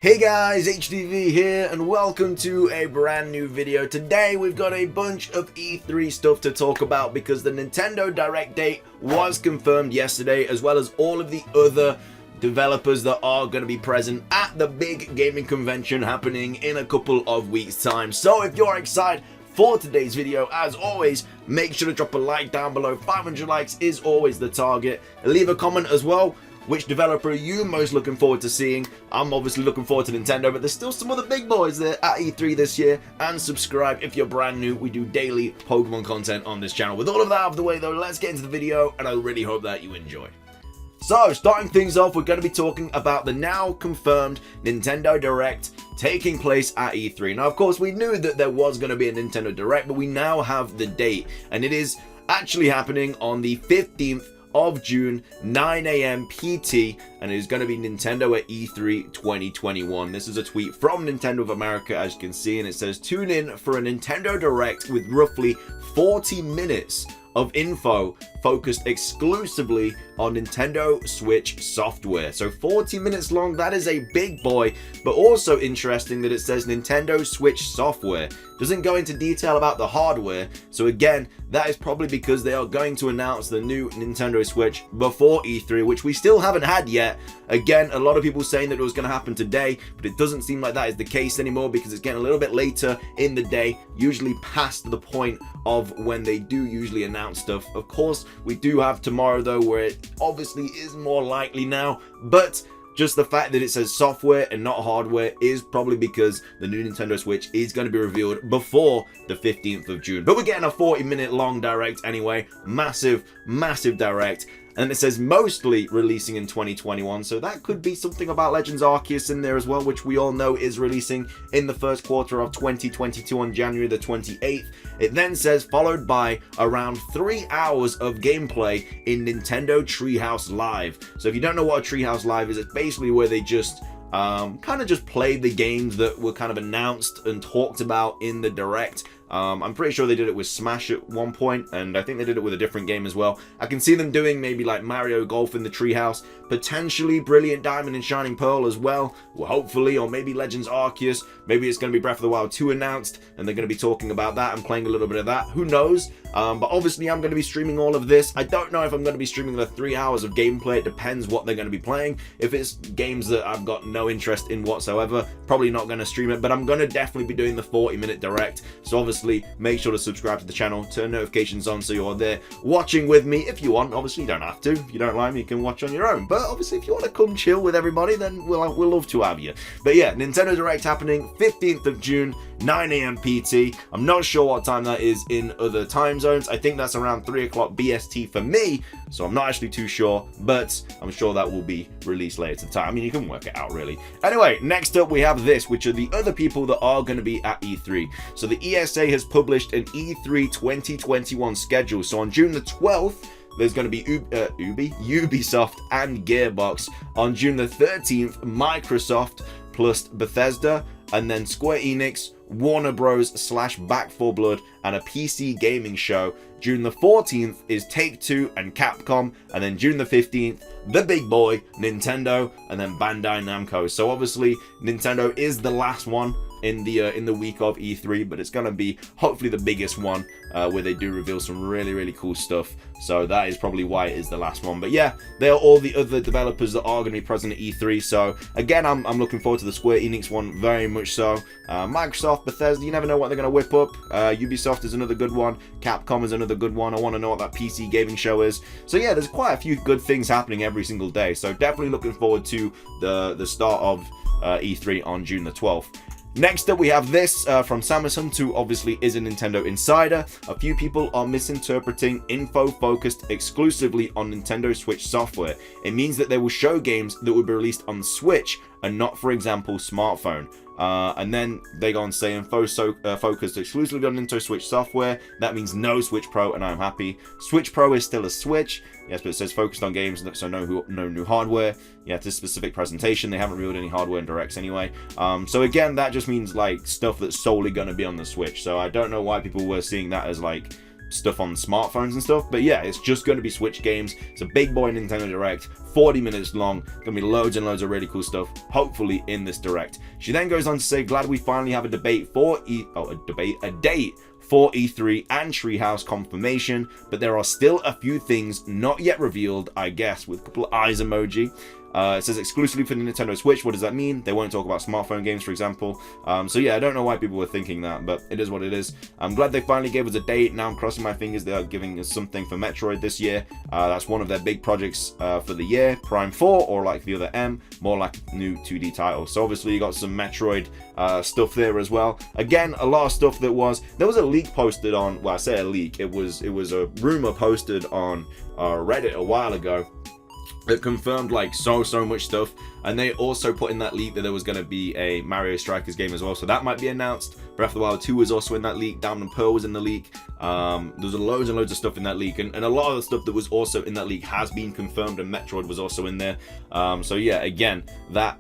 Hey guys, HDvee here and welcome to a brand new video. Today we've got a bunch of E3 stuff to talk about because the Nintendo Direct date was confirmed yesterday, as well as all of the other developers that are going to be present at the big gaming convention happening in a couple of weeks time. So if you're excited for today's video, as always, make sure to drop a like down below. 500 likes is always the target. Leave a comment as well. Which developer are you most looking forward to seeing? I'm obviously looking forward to Nintendo, but there's still some other big boys there at E3 this year. And subscribe if you're brand new. We do daily Pokemon content on this channel. With all of that out of the way though, let's get into the video, and I really hope that you enjoy. So, starting things off, we're going to be talking about the now confirmed Nintendo Direct taking place at E3. Now, of course, we knew that there was going to be a Nintendo Direct, but we now have the date, and it is actually happening on the 15th of June, 9 AM PT, and it is going to be Nintendo at E3 2021. This is a tweet from Nintendo of America, as you can see, and it says, tune in for a Nintendo Direct with roughly 40 minutes of info focused exclusively on Nintendo Switch software. So 40 minutes long, that is a big boy, but also interesting that it says Nintendo Switch software. Doesn't go into detail about the hardware, so again, that is probably because they are going to announce the new Nintendo Switch before E3, which we still haven't had yet. Again, a lot of people saying that it was going to happen today, but it doesn't seem like that is the case anymore because it's getting a little bit later in the day, usually past the point of when they do usually announce stuff. Of course, we do have tomorrow though, where it obviously is more likely now, but just the fact that it says software and not hardware is probably because the new Nintendo Switch is going to be revealed before the 15th of June. But we're getting a 40-minute long direct anyway. Massive direct. And it says mostly releasing in 2021, so that could be something about Legends Arceus in there as well, which we all know is releasing in the first quarter of 2022 on January the 28th. It then says followed by around 3 hours of gameplay in Nintendo Treehouse Live. So if you don't know what a Treehouse Live is, it's basically where they just kind of just played the games that were kind of announced and talked about in the Direct. I'm pretty sure they did it with Smash at one point, and I think they did it with a different game as well. I can see them doing maybe like Mario Golf in the Treehouse, potentially Brilliant Diamond and Shining Pearl as well, hopefully, or maybe Legends Arceus. Maybe it's going to be Breath of the Wild 2 announced, and they're going to be talking about that and playing a little bit of that. Who knows? But obviously I'm going to be streaming all of this. I don't know if I'm going to be streaming the 3 hours of gameplay. It depends what they're going to be playing. If it's games that I've got no interest in whatsoever, probably not going to stream it, but I'm going to definitely be doing the 40-minute Direct. So obviously, make sure to subscribe to the channel, turn notifications on so you're there watching with me if you want. Obviously, you don't have to. If you don't like me, you can watch on your own. But obviously, if you want to come chill with everybody, then we'll love to have you. But yeah, Nintendo Direct happening 15th of June, 9 AM PT. I'm not sure what time that is in other time zones. I think that's around 3 o'clock BST for me, so I'm not actually too sure, but I'm sure that will be released later time. I mean, you can work it out, really. Anyway, next up we have this, which are the other people that are going to be at E3. So the ESA has published an E3 2021 schedule. So on June the 12th, there's going to be Ubisoft and Gearbox. On June the 13th, Microsoft plus Bethesda, and then Square Enix, Warner Bros. / Back 4 Blood, and a PC gaming show. June the 14th is Take-Two and Capcom, and then June the 15th, the big boy, Nintendo, and then Bandai Namco. So obviously, Nintendo is the last one in the week of E3, but it's gonna be hopefully the biggest one where they do reveal some really cool stuff. So that is probably why it is the last one. But yeah, they are all the other developers that are going to be present at E3. So again, I'm looking forward to the Square Enix one very much so. Microsoft, Bethesda, you never know what they're going to whip up. Ubisoft is another good one. Capcom is another good one. I want to know what that PC gaming show is. So yeah, there's quite a few good things happening every single day. So definitely looking forward to the start of E3 on June the 12th. Next up, we have this from Samsung, who obviously is a Nintendo insider. A few people are misinterpreting info focused exclusively on Nintendo Switch software. It means that they will show games that will be released on the Switch and not, for example, smartphone. And then they go on saying focused exclusively on Nintendo Switch software. That means no Switch Pro, and I'm happy. Switch Pro is still a Switch. Yes, but it says focused on games, so no new hardware. Yeah, it's a specific presentation. They haven't revealed any hardware in Directs anyway. So again, that just means like stuff that's solely going to be on the Switch. So I don't know why people were seeing that as like stuff on smartphones and stuff. But yeah, it's just going to be Switch games. It's a big boy Nintendo Direct, 40 minutes long. Gonna be loads and loads of really cool stuff, hopefully in this Direct. She then goes on to say, glad we finally have a date for E3 and Treehouse confirmation, but there are still a few things not yet revealed, I guess, with a couple of eyes emoji. It says exclusively for the Nintendo Switch. What does that mean? They won't talk about smartphone games, for example. So yeah, I don't know why people were thinking that, but it is what it is. I'm glad they finally gave us a date. Now I'm crossing my fingers they are giving us something for Metroid this year. That's one of their big projects for the year. Prime 4, or like the other M, more like a new 2D title. So obviously you got some Metroid stuff there as well. Again, a lot of stuff there was a leak posted on, well, I say a leak, it was a rumor posted on Reddit a while ago that confirmed like so much stuff, and they also put in that leak that there was going to be a Mario Strikers game as well, so that might be announced. Breath of the Wild 2 was also in that leak. Diamond and Pearl was in the leak. There's loads and loads of stuff in that leak, and a lot of the stuff that was also in that leak has been confirmed, and Metroid was also in there. So yeah, again, that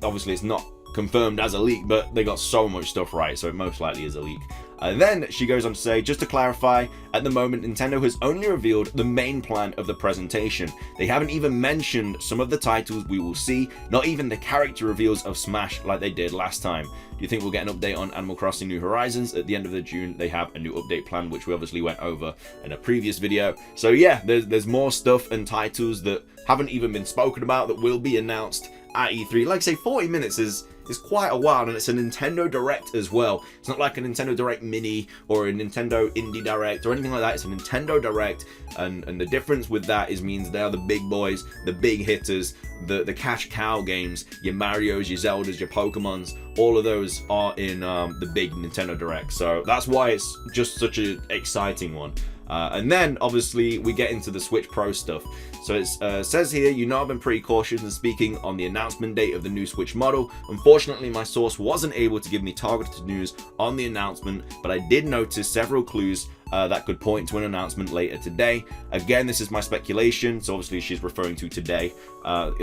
obviously it's not confirmed as a leak, but they got so much stuff right, so it most likely is a leak. Then she goes on to say, just to clarify, at the moment Nintendo has only revealed the main plan of the presentation. They haven't even mentioned some of the titles we will see, not even the character reveals of Smash like they did last time. Do you think we'll get an update on Animal Crossing New Horizons? At the end of June they have a new update plan, which we obviously went over in a previous video. So yeah, there's more stuff and titles that haven't even been spoken about that will be announced at E3. Like I say, 40 minutes is quite a while, and it's a Nintendo Direct as well. It's not like a Nintendo Direct Mini or a Nintendo Indie Direct or anything like that. It's a Nintendo Direct, and the difference with that means they are the big boys, the big hitters, the cash cow games, your Marios, your Zeldas, your Pokemons. All of those are in the big Nintendo Direct, so that's why it's just such an exciting one. And then obviously we get into the Switch Pro stuff. So it says here, you know, I've been pretty cautious in speaking on the announcement date of the new Switch model. Unfortunately, my source wasn't able to give me targeted news on the announcement, but I did notice several clues that could point to an announcement later today. Again, this is my speculation, so obviously she's referring to today.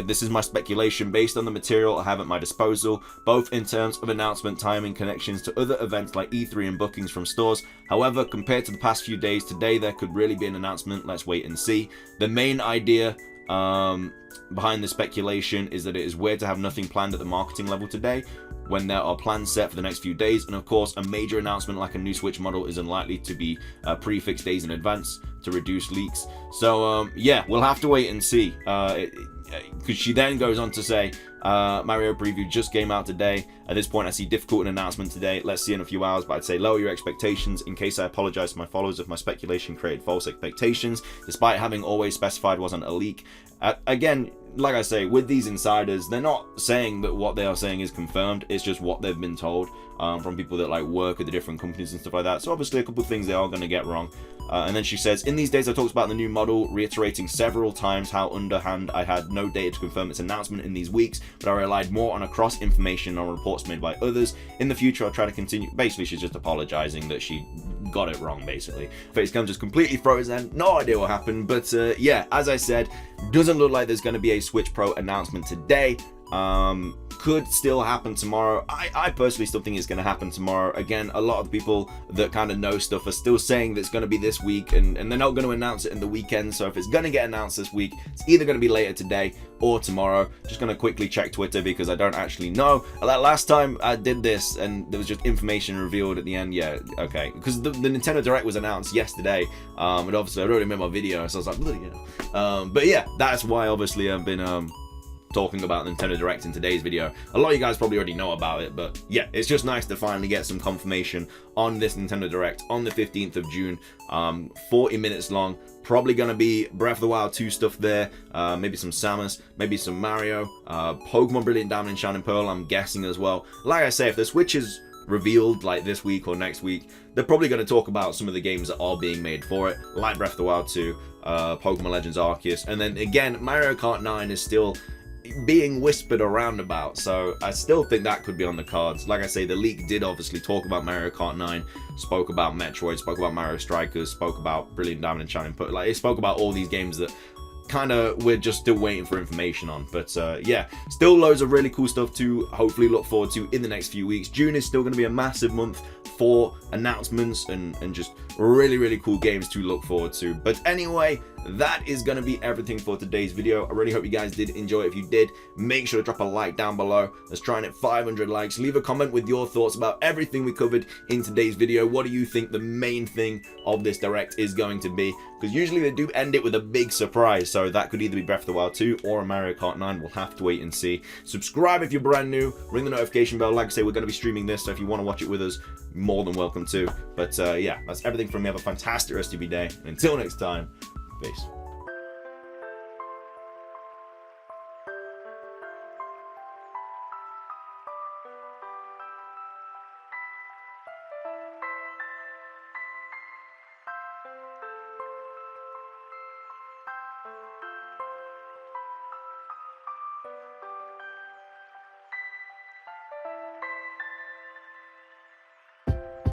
This is my speculation based on the material I have at my disposal, both in terms of announcement timing, connections to other events like E3 and bookings from stores. However, compared to the past few days, today there could really be an announcement. Let's wait and see. The main idea behind the speculation is that it is weird to have nothing planned at the marketing level today when there are plans set for the next few days, and of course a major announcement like a new Switch model is unlikely to be prefixed days in advance to reduce leaks. So yeah, we'll have to wait and see, because she then goes on to say, Mario preview just came out today. At this point I see difficult an announcement today. Let's see in a few hours, but I'd say lower your expectations. In case I apologize to my followers if my speculation created false expectations, despite having always specified wasn't a leak. Again, like I say, with these insiders, they're not saying that what they are saying is confirmed. It's just what they've been told from people that like work at the different companies and stuff like that. So obviously a couple of things they are going to get wrong. And then she says, in these days I talked about the new model, reiterating several times how underhand I had no data to confirm its announcement in these weeks, but I relied more on across information on reports made by others. In the future I'll try to continue. Basically she's just apologizing that she got it wrong, basically. Facecam just completely frozen, no idea what happened, but yeah, as I said, doesn't look like there's going to be a Switch Pro announcement today. Could still happen tomorrow. I personally still think it's going to happen tomorrow. Again, a lot of the people that kind of know stuff are still saying that it's going to be this week, and they're not going to announce it in the weekend. So if it's going to get announced this week, it's either going to be later today or tomorrow. Just going to quickly check Twitter because I don't actually know. Like last time I did this and there was just information revealed at the end. Yeah, okay, because the Nintendo Direct was announced yesterday, and obviously I already made my video, so I was like, bloody hell. But yeah, that's why obviously I've been talking about Nintendo Direct in today's video. A lot of you guys probably already know about it, but yeah, it's just nice to finally get some confirmation on this Nintendo Direct on the 15th of June. 40 minutes long, probably gonna be Breath of the Wild 2 stuff there, maybe some Samus, maybe some Mario, Pokemon Brilliant Diamond and Shining Pearl, I'm guessing as well. Like I say, if the Switch is revealed like this week or next week, they're probably going to talk about some of the games that are being made for it, like Breath of the Wild 2, Pokemon Legends Arceus, and then again, Mario Kart 9 is still being whispered around about, so I still think that could be on the cards. Like I say, the leak did obviously talk about Mario Kart 9, spoke about Metroid, spoke about Mario Strikers, spoke about Brilliant Diamond and Shining Pearl. Like, it spoke about all these games that kind of we're just still waiting for information on. But yeah, still loads of really cool stuff to hopefully look forward to in the next few weeks. June is still going to be a massive month 4 announcements and just really cool games to look forward to. But anyway, that is going to be everything for today's video. I really hope you guys did enjoy. If you did, make sure to drop a like down below. Let's try and hit 500 likes. Leave a comment with your thoughts about everything we covered in today's video. What do you think the main thing of this direct is going to be? Because usually they do end it with a big surprise, so that could either be Breath of the Wild 2 or a Mario Kart 9. We'll have to wait and see. Subscribe if you're brand new, ring the notification bell. Like I say, we're going to be streaming this, so if you want to watch it with us, more than welcome to. But yeah, that's everything from me. Have a fantastic rest of your day, and until next time, peace.